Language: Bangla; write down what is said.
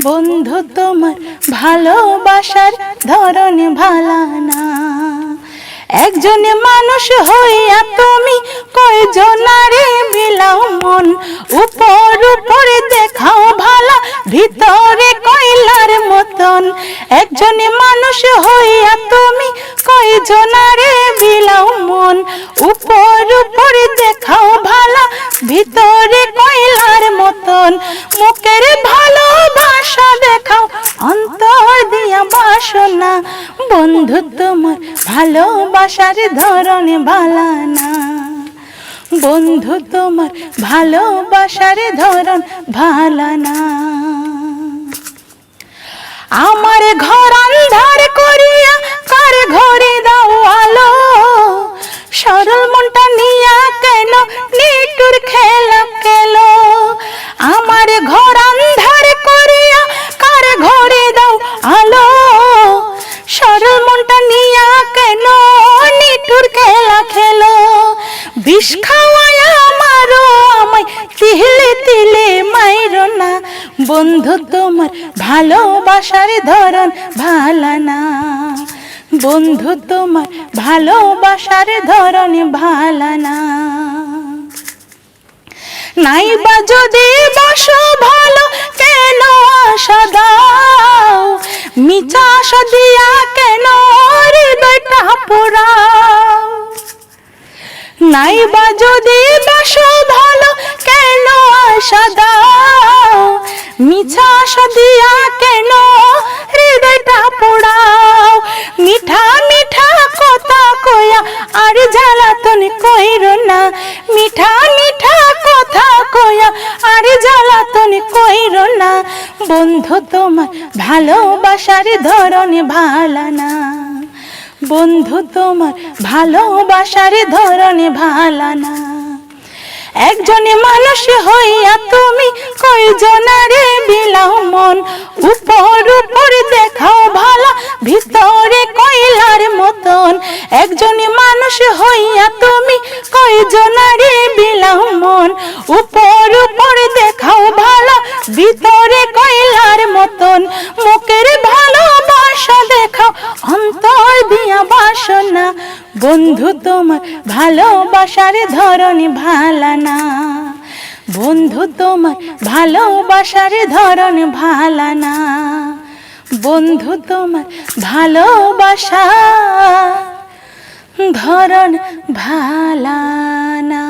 বন্ধু তোমার ভালোবাসার ধরন ভালা না। একজন মানুষ হইয়া তুমি কয়জনারে বিলাও মন, উপর উপরে দেখাও ভালা ভিতরে কয়লার মতন। একজন মানুষ হইয়া তুমি কয়জনারে বিলাও মন, উপর উপরে দেখাও ভালা ভিতরে কয়লার মতন। মুখের ভালোবাসা দেখাও অন্তর দিয়া বাসনা, বন্ধু তোমার ভালোবাসার ধরন ভালা না। বন্ধু তোমার ভালোবাসার ধরন ভালা না। আমার ঘর আন্ধার করিয়া কার ঘরে দাও আলো, সরল মনটা নিয়া কেন নিটুর খেলা খেলো। আমার ঘর আন্ধার করিয়া কার ঘরে দাও আলো, সরল মনটা নিয়া কেন নিটুর খেলা খেলো। বিষ খাওয়ায়া মারো আমায় তিলে তিলে মাইরো না, বন্ধু তোমার ভালোবাসার ধরন ভালা না। বন্ধু তোমার ভালোবাসার ধরন ভালা না। নাইবা যদি বাসো ভালো কেন আশা দাও, মিছা আশা দিয়া কেন হৃদয়টা পোড়াও। নাইবা যদি বাসো ভালো কেন আশা দাও, মিছা আশা দিয়া কেন হৃদয়টা পোড়াও। মিঠা মিঠা কথা কইয়া আর জ্বালাতন কইরো না, মিঠা মিঠা কথা কইয়া আর জ্বালাতন কইরো না, বন্ধু তোমার ভালোবাসার ধরন ভালা না। বন্ধু তোমার ভালোবাসার ধরন ভালা না। একজন মানুষ হইয়া তুমি কয়জনারে বিলাও মন, উপর উপরে দেখাও ভালা ভিতরে কয়লার মতন। একজন মানুষ হইয়া তুমি কয়জনারে বিলাও মন, উপর উপরে দেখাও ভালা ভিতরে কয়লার মতন। মুখের ভালোবাসা দেখাও অন্তর দিয়া বাসনা, বন্ধু তোমার ভালোবাসার ধরন ভালা না। বন্ধু তোমার ভালোবাসার ধরন ভালা না। বন্ধু তোমার ভালোবাসা ধরন ভালা না।